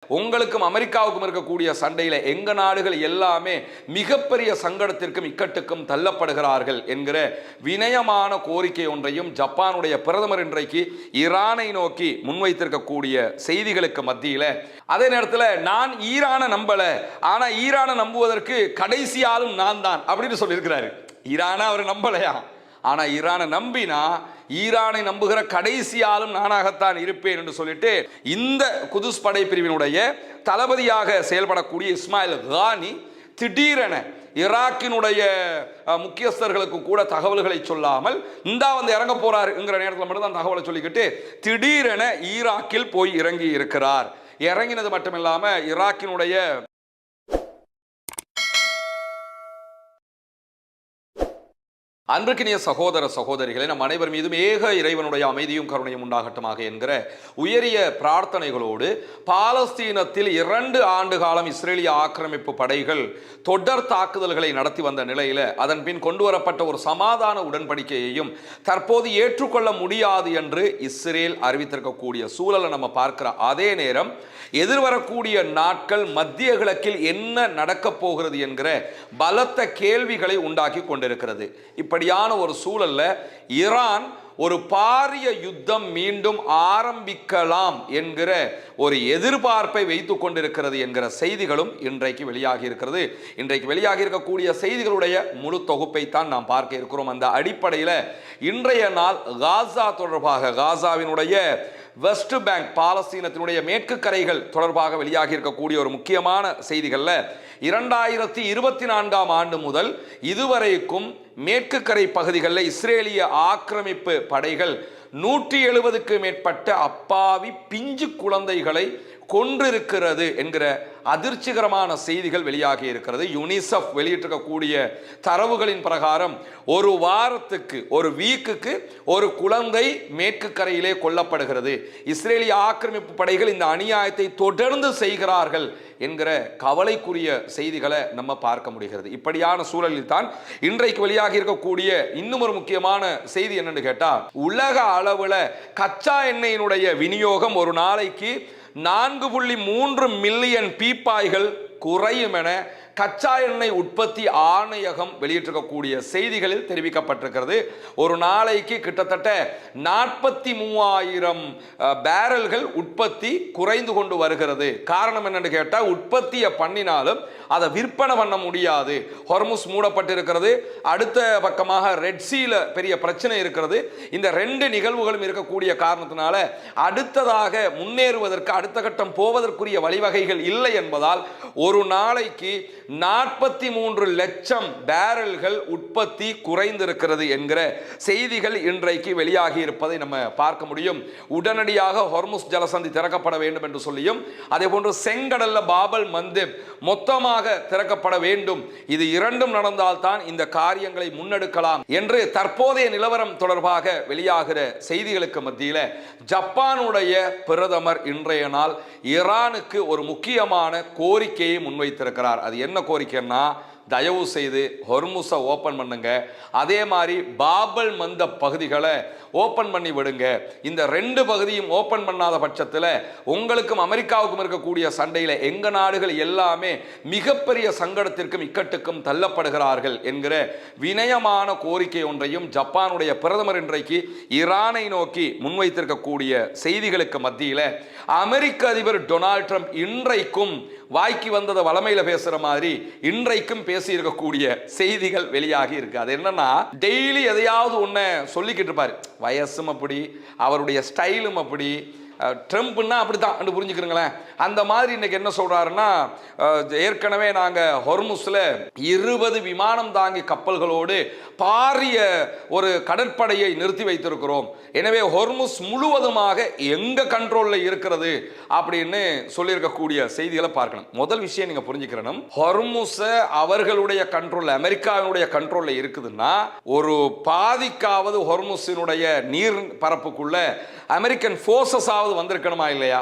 உங்களுக்கும் அமெரிக்காவுக்கும் இருக்கக்கூடிய சண்டையில எங்க நாடுகள் எல்லாமே மிகப்பெரிய சங்கடத்திற்கும் இக்கட்டுக்கும் தள்ளப்படுகிறார்கள் என்கிற வினயமான கோரிக்கை ஒன்றையும் ஜப்பானுடைய பிரதமர் இன்றைக்கு ஈரானை நோக்கி முன்வைத்திருக்கக்கூடிய செய்திகளுக்கு மத்தியில, அதே நேரத்தில் நான் ஈரானை நம்பல, ஆனா ஈரானை நம்புவதற்கு கடைசி ஆளும் நான் தான் அப்படின்னு சொல்லியிருக்கிறாரு. ஈரானை அவர் நம்பலையா, ஆனா ஈரானை நம்பினா ஈரானை நம்புகிற கடைசி ஆளும் நானாகத்தான் இருப்பேன் என்று சொல்லிட்டு இந்த குதுஸ் படை பிரிவினுடைய தளபதியாக செயல்படக்கூடிய இஸ்மாயில் கானி திடீரென ஈராக்கினுடைய முக்கியஸ்தர்களுக்கு கூட தகவல்களை சொல்லாமல் இந்தா வந்து இறங்க போறாருங்கிற நேரத்தில் மட்டும்தான் தகவலை சொல்லிக்கிட்டு திடீரென ஈராக்கில் போய் இறங்கி இருக்கிறார். இறங்கினது மட்டுமில்லாம ஈராக்கினுடைய அன்பிற்கினிய சகோதர சகோதரிகளை நம் அனைவர் மீதும் ஏக இறைவனுடைய அமைதியும் கருணையும் உண்டாகட்டுமாக என்கிற உயரிய பிரார்த்தனைகளோடு பாலஸ்தீனத்தில் 2 ஆண்டு காலம் இஸ்ரேலிய ஆக்கிரமிப்பு படைகள் தொடர் தாக்குதல்களை நடத்தி வந்த நிலையில அதன் பின் கொண்டு வரப்பட்ட ஒரு சமாதான உடன்படிக்கையையும் தற்போது ஏற்றுக்கொள்ள முடியாது என்று இஸ்ரேல் அறிவித்திருக்கக்கூடிய சூழலை நம்ம பார்க்கிற அதே நேரம் எதிர்வரக்கூடிய நாட்கள் மத்திய கிழக்கில் என்ன நடக்கப் போகிறது என்கிற பலத்த கேள்விகளை உண்டாக்கி கொண்டிருக்கிறது. இப்படியான ஒரு சூழல்ல ஈரான் ஒரு பாரிய யுத்தம் மீண்டும் ஆரம்பிக்கலாம் என்கிற ஒரு எதிர்பார்ப்பை வைத்துக் கொண்டிருக்கிறது என்கிற செய்திகளும் இன்றைக்கு வெளியாகி இருக்கிறது. இன்றைக்கு வெளியாகி இருக்கக்கூடிய செய்திகளுடைய முழு தொகுப்பை தான் நாம் பார்க்க இருக்கிறோம். அந்த அடிப்படையில் இன்றைய நாள் காசா தொடர்பாக, காசாவினுடைய வெஸ்ட் பேங்க், பாலஸ்தீனத்தினுடைய மேற்கு கரைகள் தொடர்பாக வெளியாகி இருக்கக்கூடிய ஒரு முக்கியமான செய்திகள்ல 2024ஆம் ஆண்டு முதல் இதுவரைக்கும் மேற்கு கரை பகுதிகளில் இஸ்ரேலிய ஆக்கிரமிப்பு படைகள் 170க்கு மேற்பட்ட அப்பாவி பிஞ்சு குழந்தைகளை கொன்றிருக்கிறது என்கிற அதிர்ச்சிகரமான செய்திகள் வெளியாகி இருக்கிறது. யுனிசெஃப் வெளியிட்டிருக்கக்கூடிய தரவுகளின் பிரகாரம் ஒரு வாரத்துக்கு, ஒரு வீக்குக்கு ஒரு குழந்தை மேற்கு கரையிலே கொல்லப்படுகிறது. இஸ்ரேலிய ஆக்கிரமிப்பு படைகள் இந்த அநியாயத்தை தொடர்ந்து செய்கிறார்கள் என்கிற கவலைக்குரிய செய்திகளை நம்ம பார்க்க முடிகிறது. இப்படியான சூழலில் தான் இன்றைக்கு வெளியாகி இருக்கக்கூடிய இன்னும் ஒரு முக்கியமான செய்தி என்னன்னு கேட்டா, உலக அளவுல கச்சா எண்ணெயினுடைய விநியோகம் ஒரு நாளைக்கு 4.3 மில்லியன் பீப்பாய்கள் குறையும் என கச்சா எண்ணெய் உற்பத்தி ஆணையகம் வெளியிட்டிருக்கக்கூடிய செய்திகளில் தெரிவிக்கப்பட்டிருக்கிறது. ஒரு நாளைக்கு கிட்டத்தட்ட 43,000 பேரல்கள் உற்பத்தி குறைந்து கொண்டு வருகிறது. காரணம் என்னன்னு கேட்டால், உற்பத்தியை பண்ணினாலும் அதை விற்பனை பண்ண முடியாது. ஹொர்முஸ் மூடப்பட்டிருக்கிறது, அடுத்த பக்கமாக ரெட் சீல பெரிய பிரச்சனை இருக்கிறது. இந்த 2 நிகழ்வுகளும் இருக்கக்கூடிய காரணத்தினால அடுத்ததாக முன்னேறுவதற்கு, அடுத்த கட்டம் போவதற்குரிய வழிவகைகள் இல்லை என்பதால் ஒரு நாளைக்கு 43 லட்சம் பேரல்கள் உற்பத்தி குறைந்திருக்கிறது என்கிற செய்திகள் இன்றைக்கு வெளியாகி இருப்பதை நம்ம பார்க்க முடியும். உடனடியாக ஹொர்முஸ் ஜலசந்தி திறக்கப்பட வேண்டும் என்று சொல்லியும், அதே போன்று செங்கடல்ல பாபல் மந்தேப் மொத்தமாக திறக்கப்பட வேண்டும். இது 2ம் நடந்தால்தான் இந்த காரியங்களை முன்னெடுக்கலாம் என்று தற்போதைய நிலவரம் தொடர்பாக வெளியாகிற செய்திகளுக்கு மத்தியில ஜப்பானுடைய பிரதமர் இன்றைய நாள் ஈரானுக்கு ஒரு முக்கியமான கோரிக்கையை முன்வைத்திருக்கிறார். அது என்ன கோரிக்கைன்னா, தயவு செய்து ஹொர்முஸை ஓப்பன் பண்ணுங்க, அதே மாதிரி பாபல் மந்த பகுதிகளை ஓப்பன் பண்ணி விடுங்க. இந்த 2 பகுதியும் ஓப்பன் பண்ணாத பட்சத்தில் உங்களுக்கும் அமெரிக்காவுக்கும் இருக்கக்கூடிய சண்டையில் எங்க நாடுகள் எல்லாமே மிகப்பெரிய சங்கடத்திற்கும் இக்கட்டுக்கும் தள்ளப்படுகிறார்கள் என்கிற வினயமான கோரிக்கை ஒன்றையும் ஜப்பானுடைய பிரதமர் இன்றைக்கு ஈரானை நோக்கி முன்வைத்திருக்கக்கூடிய செய்திகளுக்கு மத்தியில் அமெரிக்க அதிபர் டொனால்ட் ட்ரம்ப் இன்றைக்கும் வாய்க்கு வந்ததை வளமையில பேசுற மாதிரி இன்றைக்கும் பேசி இருக்கக்கூடிய செய்திகள் வெளியாகி இருக்கு. அது என்னன்னா, டெய்லி எதையாவது ஒன்ன சொல்லிக்கிட்டு இருப்பாரு. வயசும் அப்படி, அவருடைய ஸ்டைலும் அப்படி, ட்ரம்ப்னா அப்படித்தான் புரிஞ்சுக்கிறீங்களேன். அந்த மாதிரி இன்னைக்கு என்ன சொல்றாருன்னா, ஏற்கனவே நாங்க ஹொர்முஸ்ல 20 விமானம் தாங்கி கப்பல்களோடு பாரிய ஒரு கடற்படையை நிறுத்தி வைத்திருக்கிறோம். எனவே ஹொர்முஸ் முழுவதுமாக எங்க கண்ட்ரோல்ல இருக்கிறது அப்படின்னு சொல்லியிருக்கக்கூடிய செய்திகளை பார்க்கணும். முதல் விஷயம் நீங்க புரிஞ்சுக்கிறணும், ஹொர்முஸ் அவர்களுடைய கண்ட்ரோல்ல, அமெரிக்காவினுடைய கண்ட்ரோல்ல இருக்குதுன்னா ஒரு பாதிக்காவது ஹொர்முஸினுடைய நீர் பரப்புக்குள்ள அமெரிக்கன் போர்சஸ் வந்திருக்கணுமா இல்லையா?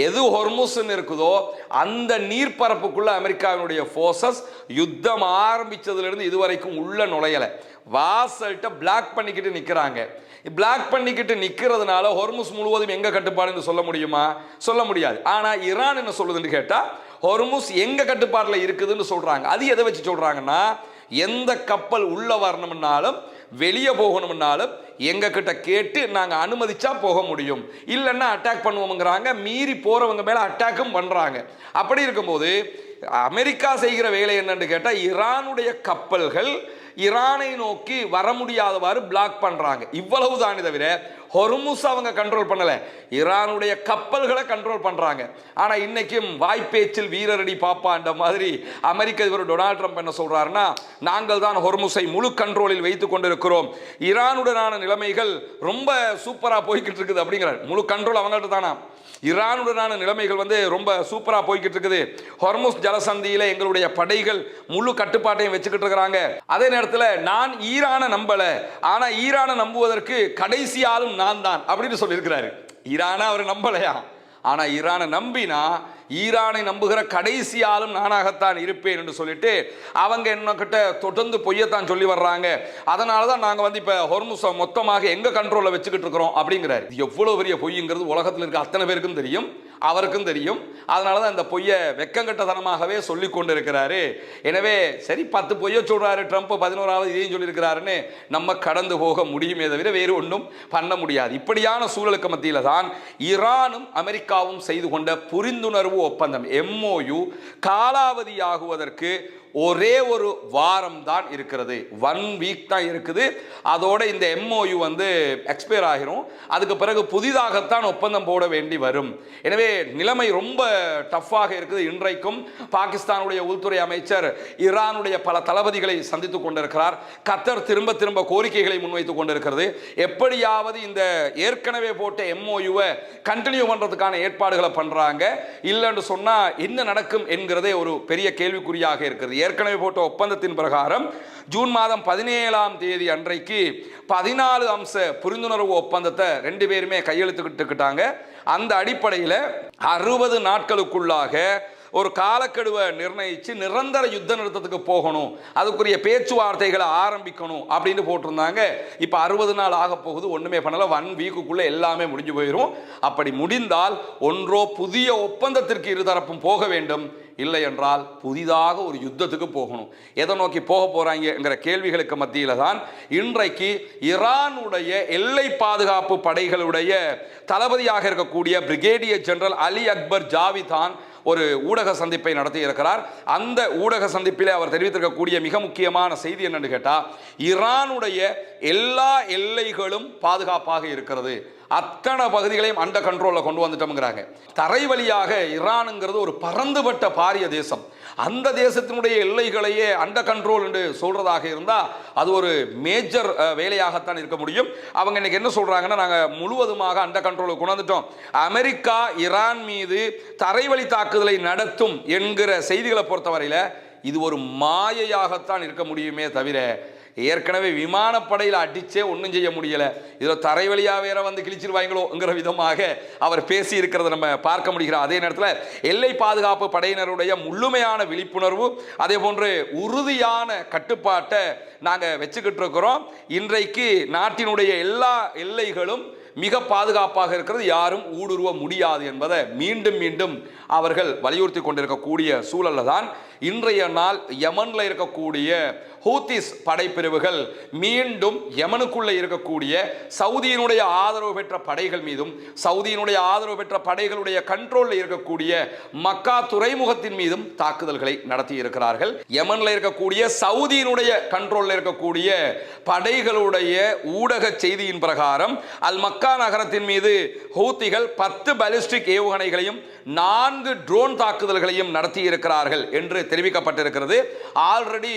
எது ஹொர்முஸ்ன்னு இருக்குதோ அந்த நீர்ப்பரப்புக்குள்ள அமெரிக்காவினுடைய ஃபோர்ஸஸ் யுத்தம் ஆரம்பிச்சதுலேருந்து இதுவரைக்கும் உள்ள நுழையலை. வாசல்கிட்ட பிளாக் பண்ணிக்கிட்டு நிற்கிறாங்க. பிளாக் பண்ணிக்கிட்டு நிற்கிறதுனால ஹொர்முஸ் முழுவதும் எங்க கட்டுப்பாடுன்னு சொல்ல முடியுமா? சொல்ல முடியாது. ஆனால் ஈரான் என்ன சொல்லுதுன்னு கேட்டால் ஹொர்முஸ் எங்க கட்டுப்பாட்டில் இருக்குதுன்னு சொல்றாங்க. அது எதை வச்சு சொல்றாங்கன்னா, எந்த கப்பல் உள்ள வரணும்னாலும் வெளியே போகணும்னாலும் எங்க கிட்ட கேட்டு நாங்க அனுமதிச்சா போக முடியும், இல்லைன்னா அட்டாக் பண்ணுவோம்ங்கிறாங்க. மீறி போறவங்க மேல அட்டாக்கும் பண்றாங்க. அப்படி இருக்கும்போது அமெரிக்கா செய்கிற வேலை என்னன்னு கேட்டா, ஈரானுடைய கப்பல்கள் ஈரானை நோக்கி வர முடியாதவாறு பிளாக் பண்றாங்க. இவ்வளவுதான். தவிர ஹொர்முஸ் அவங்க கண்ட்ரோல் பண்ணல, ஈரானுடைய கப்பல்களை கண்ட்ரோல் பண்றாங்க. ஆனா இன்னைக்கும் வாய்ப்பேச்சில் வீரரடி பாப்பான்ற மாதிரி அமெரிக்க அதிபர் டொனால்ட் ட்ரம்ப் என்ன சொல்றாருன்னா, நாங்கள் தான் ஹொர்முஸை முழு கண்ட்ரோலில் வைத்துக் கொண்டிருக்கிறோம், ஈரானுடனான நிலைமைகள் ரொம்ப சூப்பரா போய்கிட்டு இருக்குது அப்படிங்கிறார். முழு கண்ட்ரோல் அவங்கள்ட்ட தானா. ஈரானுடனான நிலைமைகள் ரொம்ப சூப்பரா போய்கிட்டு இருக்குது. ஹொர்முஸ் ஜலசந்தியில எங்களுடைய படைகள் முழு கட்டுப்பாட்டையும் வச்சுக்கிட்டு இருக்கிறாங்க. அதே நேரத்தில் நான் ஈரானை நம்பல, ஆனா ஈரானை நம்புவதற்கு கடைசி ஆளும் நான் தான் அப்படின்னு சொல்லியிருக்கிறாரு. ஈரானை அவர் நம்பலையா, ஆனா ஈரானை நம்பினா ஈரானை நம்புகிற கடைசி ஆளும் நானாகத்தான் இருப்பேன் என்று சொல்லிட்டு அவங்க என்ன கிட்ட தொடர்ந்து பொய்யத்தான் சொல்லி வர்றாங்க. அதனால தான் நாங்கள் இப்போ ஹொர்முஸை மொத்தமாக எங்க கண்ட்ரோலில் வச்சுக்கிட்டு இருக்கிறோம் அப்படிங்கிறாரு. எவ்வளவு பெரிய பொய்ங்கிறது உலகத்தில் இருக்க அத்தனை பேருக்கும் தெரியும், அவருக்கும் தெரியும். அதனால தான் இந்த பொய்யை வெக்கங்கட்டதனமாகவே சொல்லி கொண்டு இருக்கிறாரு. எனவே சரி, 10 பொய்யை சொல்றாரு ட்ரம்ப், 11வது இதையும் சொல்லியிருக்கிறாருன்னு நம்ம கடந்து போக முடியுமே தவிர வேறு ஒன்றும் பண்ண முடியாது. இப்படியான சூழலுக்கு மத்தியில் தான் ஈரானும் அமெரிக்காவும் செய்து கொண்ட புரிந்துணர்வு ஒப்பந்தம் MOU காலாவதியாகுவதற்கு ஒரே ஒரு வாரம் தான் இருக்கிறது. 1 வீக் தான் இருக்குது. அதோட இந்த MOU எக்ஸ்பயர் ஆகிரும். அதுக்கு பிறகு புதிதாகத்தான் ஒப்பந்தம் போட வேண்டி வரும். எனவே நிலைமை ரொம்ப டஃப்பாக இருக்குது. இன்றைக்கும் பாகிஸ்தானுடைய உள்துறை அமைச்சர் ஈரானுடைய பல தளபதிகளை சந்தித்துக் கொண்டிருக்கிறார். கத்தர் திரும்ப திரும்ப கோரிக்கைகளை முன்வைத்துக் கொண்டிருக்கிறது. எப்படியாவது இந்த ஏற்கனவே போட்ட MOU-வை கண்டினியூ பண்றதுக்கான ஏற்பாடுகளை பண்றாங்க. இல்லைன்னு சொன்னா என்ன நடக்கும் என்கிறதே ஒரு பெரிய கேள்விக்குறியாக இருக்கிறது. ஏற்கனவே போட்ட ஒப்பந்தத்தின் பிரகாரம் ஜூன் மாதம் 17ஆம் தேதி அன்றைக்கு 14 அம்ச புரிந்துணர்வு ஒப்பந்தத்தை 2 பேருமே கையெழுத்துக்கிட்டாங்க. அந்த அடிப்படையில் 60 நாட்களுக்குள்ளாக ஒரு காலக்கெடுவை நிர்ணயிச்சு நிரந்தர யுத்த நிறுத்தத்துக்கு போகணும், அதுக்குரிய பேச்சுவார்த்தைகளை ஆரம்பிக்கணும் அப்படின்னு போட்டிருந்தாங்க. இப்போ 60 நாள் ஆக போகுது, ஒண்ணுமே பண்ணல. 1 வீக்குக்குள்ள எல்லாமே முடிஞ்சு போயிடும். அப்படி முடிந்தால் ஒன்றோ புதிய ஒப்பந்தத்திற்கு இருதரப்பும் போக வேண்டும், இல்லை என்றால் புதிதாக ஒரு யுத்தத்துக்கு போகணும். எதை நோக்கி போக போறாங்கிற கேள்விகளுக்கு மத்தியில் தான் இன்றைக்கு ஈரானுடைய எல்லை பாதுகாப்பு படைகளுடைய தளபதியாக இருக்கக்கூடிய பிரிகேடியர் ஜெனரல் அலி அக்பர் ஜாவிதான் ஒரு ஊடக சந்திப்பை நடத்தி இருக்கிறார். அந்த ஊடக சந்திப்பிலே அவர் தெரிவித்திருக்கக்கூடிய மிக முக்கியமான செய்தி என்னன்னு கேட்டா, ஈரானுடைய எல்லா எல்லைகளும் பாதுகாப்பாக இருக்கிறது, அத்தனை பகுதிகளையும் அண்டர் கண்ட்ரோல்ல கொண்டு வந்துட்டோம்ங்கிறாங்க. தரை வழியாக ஈரானுங்கிறது ஒரு பரந்துபட்ட பாரிய தேசம். அந்த தேசத்தினுடைய எல்லைகளையே அண்டர் கண்ட்ரோல் என்று சொல்றதாக இருந்தா அது ஒரு மேஜர் வேலையாகத்தான் இருக்க முடியும். அவங்க இன்னைக்கு என்ன சொல்றாங்கன்னா, நாங்க முழுவதுமாக அண்டர் கண்ட்ரோலுக்கு கொண்டு வந்துட்டோம், அமெரிக்கா ஈரான் மீது தரைவழி தாக்குதலை நடத்தும் என்கிற செய்திகளை பொறுத்தவரையில இது ஒரு மாயையாகத்தான் இருக்க முடியுமே தவிர ஏற்கனவே விமானப்படையில் அடிச்சே ஒன்றும் செய்ய முடியல, இதில் தரை வழியாக வேற கிழிச்சிருவாங்களோங்கிற விதமாக அவர் பேசி இருக்கிறத நம்ம பார்க்க முடிகிறோம். அதே நேரத்தில் எல்லை பாதுகாப்பு படையினருடைய முழுமையான விழிப்புணர்வு, அதே போன்று உறுதியான கட்டுப்பாட்டை நாங்கள் வச்சுக்கிட்டு இருக்கிறோம். இன்றைக்கு நாட்டினுடைய எல்லா எல்லைகளும் மிக பாதுகாப்பாக இருக்கிறது, யாரும் ஊடுருவ முடியாது என்பதை மீண்டும் மீண்டும் அவர்கள் வலியுறுத்தி கொண்டிருக்கக்கூடிய சூழல்ல தான் இன்றைய நாள் யமன்ல இருக்கக்கூடிய ஹூத்திஸ் படைப்பிரிவுகள் மீண்டும் யமனுக்குள்ள இருக்கக்கூடிய சவுதியினுடைய ஆதரவு பெற்ற படைகள் மீதும் சவுதியினுடைய ஆதரவு பெற்ற படைகளுடைய கண்ட்ரோலில் இருக்கக்கூடிய மக்கா துறைமுகத்தின் மீதும் தாக்குதல்களை நடத்தி இருக்கிறார்கள். யமன்ல இருக்கக்கூடிய சவுதியினுடைய கண்ட்ரோலில் இருக்கக்கூடிய படைகளுடைய ஊடக செய்தியின் பிரகாரம் அல் மக்கா நகரத்தின் மீது ஹூத்திகள் 10 பாலிஸ்டிக் ஏவுகணைகளையும் 4 ட்ரோன் தாக்குதல்களையும் நடத்தி இருக்கிறார்கள் என்று தெரிவிக்கப்பட்டிருக்கிறது. ஆல்ரெடி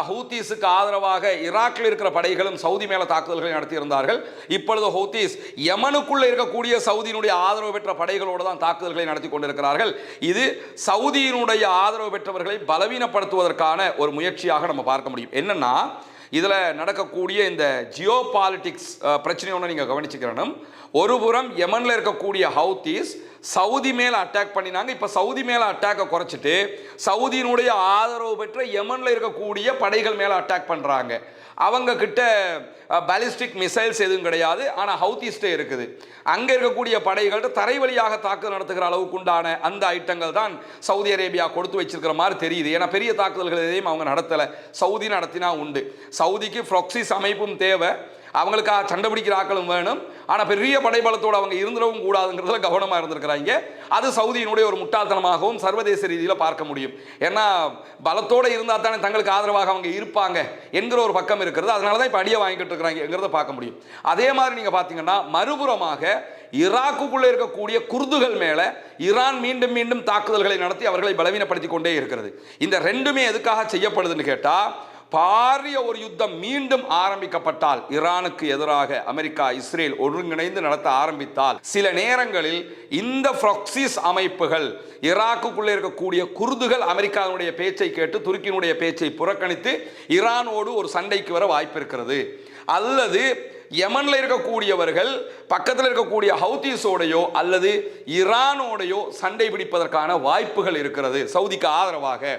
ஹூத்திஸுக்கு ஆதரவாக ஈராக்கில் இருக்கிற படைகளும் சவுதி மேல தாக்குதல்களை நடத்தி இருந்தார்கள். இப்பொழுது ஹூத்திஸ் யமனுக்குள்ள இருக்கக்கூடிய சவுதியினுடைய ஆதரவு பெற்ற படைகளோடு தான் தாக்குதல்களை நடத்தி கொண்டிருக்கிறார்கள். இது சவுதியினுடைய ஆதரவு பெற்றவர்களை பலவீனப்படுத்துவதற்கான ஒரு முயற்சியாக நம்ம பார்க்க முடியும். என்னன்னா, இதில் நடக்கக்கூடிய இந்த ஜியோ பாலிட்டிக்ஸ் பிரச்சனை ஒன்று நீங்கள் கவனிச்சுக்கிறணும். ஒரு புறம் யமனில் இருக்கக்கூடிய ஹவுத்தீஸ் சவுதி மேல அட்டாக் பண்ணினாங்க. இப்ப சவுதி மேல அட்டாக்கை குறைச்சிட்டு சவுதியினுடைய ஆதரவு பெற்ற யமன்ல இருக்கக்கூடிய படைகள் மேல அட்டாக் பண்றாங்க. அவங்க கிட்ட பாலிஸ்டிக் மிசைல்ஸ் எதுவும் கிடையாது, ஆனா ஹவுதிஸ்டே இருக்குது. அங்க இருக்கக்கூடிய படைகள்கிட்ட தரை வழியாக தாக்குதல் நடத்துகிற அளவுக்கு உண்டான அந்த ஐட்டங்கள் தான் சவுதி அரேபியா கொடுத்து வச்சிருக்கிற மாதிரி தெரியுது. ஏன்னா பெரிய தாக்குதல்கள் எதையும் அவங்க நடத்தல, சவுதி நடத்தினா உண்டு. சவுதிக்கு ப்ராக்சிஸ் அமைப்பும் தேவை, அவங்களுக்காக சண்டை பிடிக்கிற ஆக்களும் வேணும். ஆனால் பெரிய படைபலத்தோடு அவங்க இருந்துடவும் கூடாதுங்கிறதுல கவனமாக இருந்திருக்கிறாங்க. அது சவுதியினுடைய ஒரு முட்டாள்தனமாகவும் சர்வதேச ரீதியில் பார்க்க முடியும். ஏன்னா பலத்தோடு இருந்தால் தானே தங்களுக்கு ஆதரவாக அவங்க இருப்பாங்க என்கிற ஒரு பக்கம் இருக்கிறது. அதனால தான் இப்போ அடியை வாங்கிட்டு இருக்கிறாங்கிறத பார்க்க முடியும். அதே மாதிரி நீங்கள் பார்த்தீங்கன்னா மறுபுறமாக ஈராக்குக்குள்ளே இருக்கக்கூடிய குர்துகள் மேலே ஈரான் மீண்டும் மீண்டும் தாக்குதல்களை நடத்தி அவர்களை பலவீனப்படுத்தி கொண்டே இருக்கிறது. இந்த ரெண்டுமே எதுக்காக செய்யப்படுதுன்னு கேட்டால், பாரிய ஒரு யுத்தம் மீண்டும் ஆரம்பிக்கப்பட்டால், ஈரானுக்கு எதிராக அமெரிக்கா இஸ்ரேல் ஒருங்கிணைந்து நடத்த ஆரம்பித்தால், சில நேரங்களில் இந்த ப்ராக்சிஸ் அமைப்புகள் ஈராக்குக்குள்ளே இருக்கக்கூடிய குர்துகள் அமெரிக்காவுடைய பேச்சை கேட்டு துருக்கியினுடைய பேச்சை புறக்கணித்து ஈரானோடு ஒரு சண்டைக்கு வர வாய்ப்பு இருக்கிறது. அல்லது யமன்ல இருக்கக்கூடியவர்கள் பக்கத்தில் இருக்கக்கூடிய ஹவுதிஸோடையோ அல்லது ஈரானோடையோ சண்டை பிடிப்பதற்கான வாய்ப்புகள் இருக்கிறது சவுதிக்கு ஆதரவாக.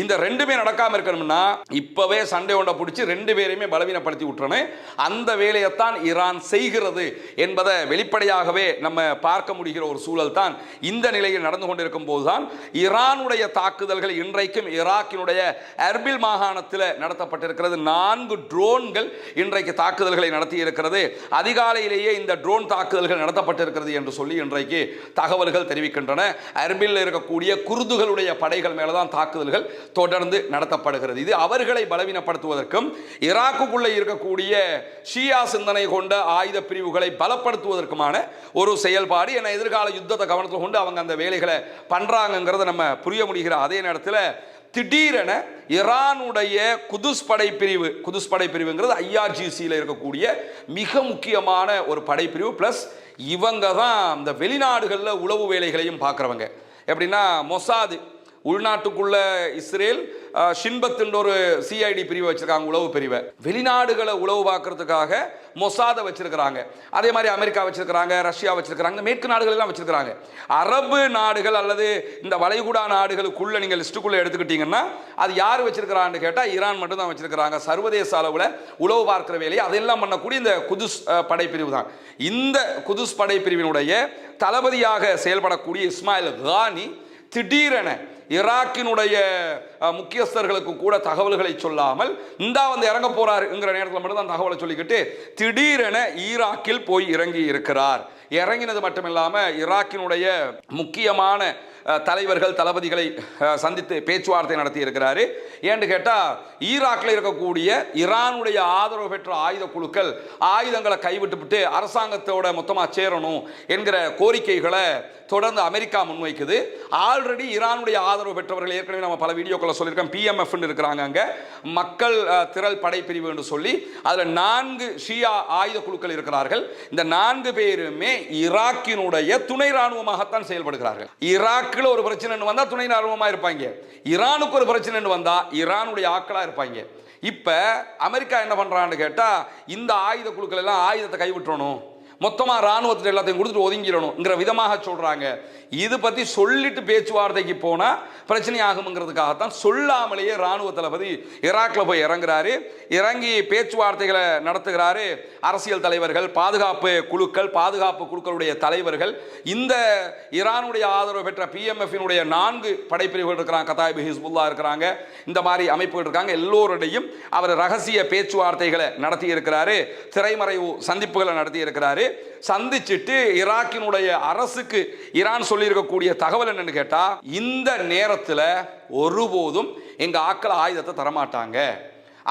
இந்த ரெண்டுமே நடக்காம இருக்கணும்னா இப்பவே சண்டை ஒன்றை பிடிச்சி ரெண்டு பேரையுமே பலவீனப்படுத்தி விட்டுறணும். அந்த வேலையைத்தான் ஈரான் செய்கிறது என்பதை வெளிப்படையாகவே நம்ம பார்க்க முடிகிற ஒரு சூழல் தான் இந்த நிலையில் நடந்து கொண்டிருக்கும் போதுதான் ஈரானுடைய தாக்குதல்கள் இன்றைக்கும் ஈராக்கினுடைய எர்பில் மாகாணத்தில் நடத்தப்பட்டிருக்கிறது. 4 ட்ரோன்கள் இன்றைக்கு தாக்குதல்களை நடத்தி இருக்கிறது. அதிகாலையிலேயே இந்த ட்ரோன் தாக்குதல்கள் நடத்தப்பட்டிருக்கிறது என்று சொல்லி இன்றைக்கு தகவல்கள் தெரிவிக்கின்றன. எர்பில் இருக்கக்கூடிய குர்துகளுடைய படைகள் மேலதான் தாக்குதல்கள் தொடர்ந்து நடத்தப்படுகிறது. இது அவர்களை பலவீனப்படுத்துவதற்கும் ஈராக்குக்குள்ளே இருக்கக்கூடிய ஷியா சிந்தனை கொண்ட ஆயுத பிரிவுகளை பலப்படுத்துவதற்குமான ஒரு செயல்பாடு. என எதிர்கால யுத்தத்தை கவனத்தில் கொண்டு அவங்க அந்த வேலைகளை பண்றாங்கிறத நம்ம புரிய முடிகிற அதே நேரத்தில் திடீரென ஈரானுடைய குதுஸ் படைப்பிரிவுங்கிறது ஐஆர்ஜிசியில் இருக்கக்கூடிய மிக முக்கியமான ஒரு படைப்பிரிவு. பிளஸ் இவங்க தான் இந்த வெளிநாடுகளில் உளவு வேலைகளையும் பார்க்குறவங்க. எப்படின்னா மொசாது உள்நாட்டுக்குள்ள இஸ்ரேல் ஷின்பத்தின் ஒரு சிஐடி பிரிவு வச்சிருக்காங்க, உளவு பிரிவை. வெளிநாடுகளை உளவு பார்க்கறதுக்காக மொசாதை வச்சிருக்கிறாங்க. அதே மாதிரி அமெரிக்கா வச்சிருக்கிறாங்க, ரஷ்யா வச்சிருக்கிறாங்க, மேற்கு நாடுகள் எல்லாம் வச்சிருக்கிறாங்க. அரபு நாடுகள் அல்லது இந்த வளைகுடா நாடுகளுக்குள்ள நீங்க லிஸ்டுக்குள்ள எடுத்துக்கிட்டீங்கன்னா அது யார் வச்சிருக்கிறான்னு கேட்டா ஈரான் மட்டும் தான் வச்சிருக்கிறாங்க. சர்வதேச அளவில் உளவு பார்க்கிற வேலையை அதெல்லாம் பண்ணக்கூடிய இந்த குதுஸ் படைப்பிரிவு தான். இந்த குதுஸ் படைப்பிரிவினுடைய தளபதியாக செயல்படக்கூடிய இஸ்மாயில் கானி திடீரென ஈராக்கினுடைய முக்கியஸ்தர்களுக்கு கூட தகவல்களை சொல்லாமல் இந்தா வந்து இறங்க போறாருங்கிற நேரத்தில் மட்டும்தான் தகவலை சொல்லிக்கிட்டு திடீரென ஈராக்கில் போய் இறங்கி இருக்கிறார். இறங்கினது மட்டுமில்லாமல் ஈராக்கினுடைய முக்கியமான தலைவர்கள் தளபதிகளை சந்தித்து பேச்சுவார்த்தை நடத்தி இருக்கிறாரு. ஏன்னு கேட்டால் ஈராக்கில் இருக்கக்கூடிய ஈரானுடைய ஆதரவு பெற்ற ஆயுத குழுக்கள் ஆயுதங்களை கைவிட்டுவிட்டு அரசாங்கத்தோட மொத்தமாக சேரணும் என்கிற கோரிக்கைகளை தொடர்ந்து அமெரிக்கா முன்வைக்குது. ஆல்ரெடி ஈரானுடைய ஆதரவு பெற்றவர்கள் ஏற்கனவே நம்ம பல வீடியோக்களை சொல்லியிருக்கோம். PMF இருக்கிறாங்க, அங்கே மக்கள் திரள் படைப்பிரிவு என்று சொல்லி அதில் 4 ஷியா ஆயுத குழுக்கள் இருக்கிறார்கள். இந்த 4 பேருமே ஈராக்கினுடைய துணை ராணுவமாகத்தான் செயல்படுகிறார்கள். ஈராக்கில் ஒரு பிரச்சனை வந்தா துணை ராணுவமாக இருப்பாங்க, ஈரானுக்கு ஒரு பிரச்சனை வந்தா ஈரானுடைய ஆட்களா இருப்பாங்க. இப்ப அமெரிக்கா என்ன பண்றான்னு கேட்டா இந்த ஆயுத குழுக்கள் எல்லாம் ஆயுதத்தை கைவிட்டணும், மொத்தமா ராணுவத்தில் எல்லாத்தையும் கொடுத்துட்டு ஒதுங்கிடணுங்கிற விதமாக சொல்றாங்க. இது பத்தி சொல்லிட்டு பேச்சுவார்த்தைக்கு போனா பிரச்சனை ஆகுங்கிறதுக்காகத்தான் சொல்லாமலேயே ராணுவ தளபதி ஈராக்ல போய் இறங்குறாரு. இறங்கி பேச்சுவார்த்தைகளை நடத்துகிறாரு. அரசியல் தலைவர்கள், பாதுகாப்பு குழுக்களுடைய தலைவர்கள், இந்த ஈரானுடைய ஆதரவு பெற்ற PMF-னுடைய 4 படைப்பிரிவுகள் இருக்கிறாங்க, கதாயிப் ஹிஸ்புல்லா இருக்கிறாங்க, இந்த மாதிரி அமைப்புகள் இருக்காங்க. எல்லோருடையும் அவர் ரகசிய பேச்சுவார்த்தைகளை நடத்தி இருக்கிறாரு. திரைமறைவு சந்திப்புகளை நடத்தி இருக்கிறாரு. சந்திச்சுட்டு ஈராக்கினுடைய அரசுக்கு ஈரான் சொல்லியிருக்கக்கூடிய தகவல் என்னன்னு கேட்டா, இந்த நேரத்தில் ஒருபோதும் எங்க ஆட்கள் ஆயுதத்தை தரமாட்டாங்க,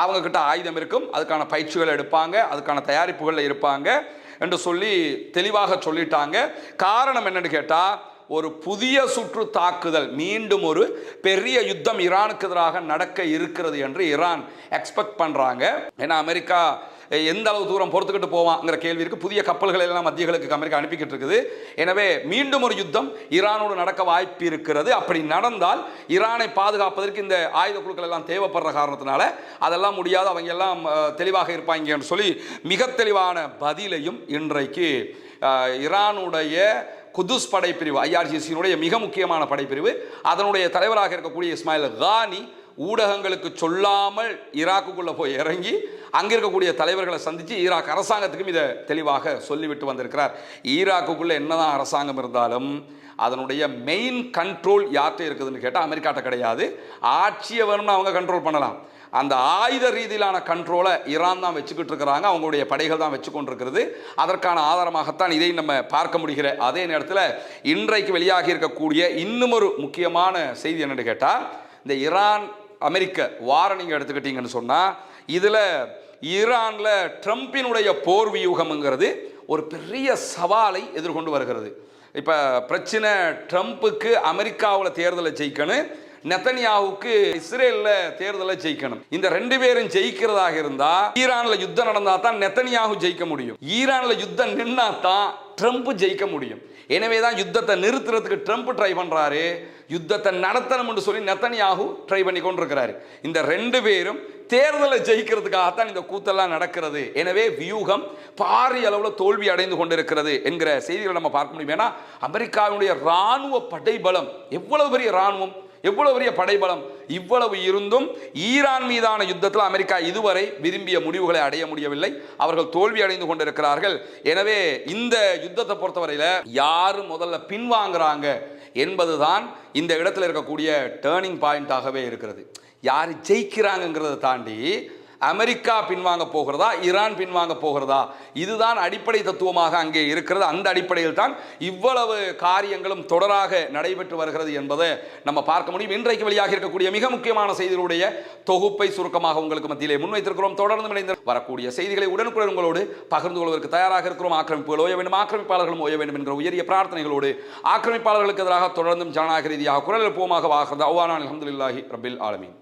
அவங்க கிட்ட ஆயுதம் இருக்கும், அதுக்கான பயிற்சிகளை எடுப்பாங்க, அதுக்கான தயாரிப்புகள் இருப்பாங்க என்று சொல்லி தெளிவாக சொல்லிட்டாங்க. காரணம் என்னன்னு கேட்டா, ஒரு புதிய சுற்று தாக்குதல், மீண்டும் ஒரு பெரிய யுத்தம் ஈரானுக்கு எதிராக நடக்க இருக்கிறது என்று ஈரான் எக்ஸ்பெக்ட் பண்றாங்க. ஏன்னா அமெரிக்கா எந்த அளவு தூரம் பொறுத்துக்கிட்டு போவாங்கிற கேள்விக்கு புதிய கப்பல்களை எல்லாம் மத்தியகளுக்கு அமெரிக்கா அனுப்பிக்கிட்டு இருக்குது. எனவே மீண்டும் ஒரு யுத்தம் ஈரானோடு நடக்க வாய்ப்பு இருக்கிறது. அப்படி நடந்தால் ஈரானை பாதுகாப்பதற்கு இந்த ஆயுத குழுக்கள் எல்லாம் தேவைப்படுற காரணத்தினால அதெல்லாம் முடியாது, அவங்க எல்லாம் தெளிவாக இருப்பாங்கன்னு சொல்லி மிக தெளிவான பதிலையும் இன்றைக்கு ஈரானுடைய குதுஸ் படைப்பிரிவு, ஐஆர்ஜிசியினுடைய மிக முக்கியமான படைப்பிரிவு, அதனுடைய தலைவராக இருக்கக்கூடிய இஸ்மாயில் கானி ஊடகங்களுக்கு சொல்லாமல் ஈராக்குக்குள்ள போய் இறங்கி அங்க இருக்கக்கூடிய தலைவர்களை சந்திச்சு ஈராக் அரசாங்கத்துக்கும் இதை தெளிவாக சொல்லிவிட்டு வந்திருக்கிறார். ஈராக்குக்குள்ள என்னதான் அரசாங்கம் இருந்தாலும் அதனுடைய மெயின் கண்ட்ரோல் யார்கிட்ட இருக்குதுன்னு கேட்டால் அமெரிக்காட்ட கிடையாது. ஆட்சியை வேணும்னு அவங்க கண்ட்ரோல் பண்ணலாம், அந்த ஆயுத ரீதியிலான கண்ட்ரோலை ஈரான் தான் வச்சுக்கிட்டு இருக்கிறாங்க, அவங்களுடைய படைகள் தான் வச்சு கொண்டிருக்கிறது. அதற்கான ஆதாரமாகத்தான் இதை நம்ம பார்க்க முடிகிற. அதே நேரத்தில் இன்றைக்கு வெளியாகி இருக்கக்கூடிய இன்னும் ஒரு முக்கியமான செய்தி என்னன்னு கேட்டால், இந்த ஈரான் அமெரிக்க வார நீங்கள் எடுத்துக்கிட்டீங்கன்னு சொன்னால் இதில் ஈரானில் ட்ரம்பினுடைய போர் வியூகம்ங்கிறது ஒரு பெரிய சவாலை எதிர்கொண்டு வருகிறது. இப்போ பிரச்சனை, ட்ரம்ப்புக்கு அமெரிக்காவில் தேர்தலை ஜெயிக்கணும், நெத்தனியாவுக்கு இஸ்ரேலில் தேர்தலை ஜெயிக்கணும். இந்த ரெண்டு பேரும் ஜெயிக்கிறதாக இருந்தால் ஈரானில் யுத்தம் நடந்தா தான் நெத்தனியாகு ஜெயிக்க முடியும், ஈரானில் யுத்தம் நின்னா தான் ட்ரம்ப் ஜெயிக்க முடியும். எனவே தான் யுத்தத்தை நிறுத்துறதுக்கு ட்ரம்ப் ட்ரை பண்றாரு, யுத்தத்தை நடத்தணும்னு சொல்லி நெத்தனியாகு ட்ரை பண்ணி கொண்டிருக்கிறாரு. இந்த ரெண்டு பேரும் தேர்தலை ஜெயிக்கிறதுக்காகத்தான் இந்த கூத்தெல்லாம் நடக்கிறது. எனவே வியூகம் பாரிய அளவில் தோல்வி அடைந்து கொண்டிருக்கிறது என்கிற செய்திகளை நம்ம பார்க்க முடியும். ஏன்னா அமெரிக்காவினுடைய இராணுவ படைபலம் எவ்வளவு பெரிய இராணுவம், எவ்வளவு பெரிய படைபலம், இவ்வளவு இருந்தும் ஈரான் மீதான யுத்தத்தில் அமெரிக்கா இதுவரை விரும்பிய முடிவுகளை அடைய முடியவில்லை, அவர்கள் தோல்வி அடைந்து கொண்டிருக்கிறார்கள். எனவே இந்த யுத்தத்தை பொறுத்தவரையில யாரு முதல்ல பின்வாங்குறாங்க என்பதுதான் இந்த இடத்துல இருக்கக்கூடிய டேர்னிங் பாயிண்டாகவே இருக்கிறது. யார் ஜெயிக்கிறாங்கிறத தாண்டி அமெரிக்கா பின்வாங்க போகிறதா, ஈரான் பின்வாங்க போகிறதா, இதுதான் அடிப்படை தத்துவமாக அங்கே இருக்கிறது. அந்த அடிப்படையில் தான் இவ்வளவு காரியங்களும் தொடராக நடைபெற்று வருகிறது என்பதை நம்ம பார்க்க முடியும். இன்றைக்கு வெளியாக இருக்கக்கூடிய மிக முக்கியமான செய்திகளுடைய தொகுப்பை சுருக்கமாக உங்களுக்கு மத்தியிலே முன்வைத்திருக்கிறோம். தொடர்ந்து இணைந்து வரக்கூடிய செய்திகளை உடனுக்குடன் உங்களோடு பகிர்ந்து கொள்வதற்கு தயாராக இருக்கிறோம். ஆக்கிரமிப்புகள் ஓய வேண்டும், ஆக்கிரமிப்பாளர்களும் ஓய வேண்டும் என்கிற உயரிய பிரார்த்தனைகளோடு ஆக்கிரமிப்பாளர்களுக்கு எதிராக தொடர்ந்தும் ஜனநாயக ரீதியாக குரல் எழுப்புவோமாக வாகிறது. அல்ஹம்துலில்லாஹி ரப்பில் ஆலமீன்.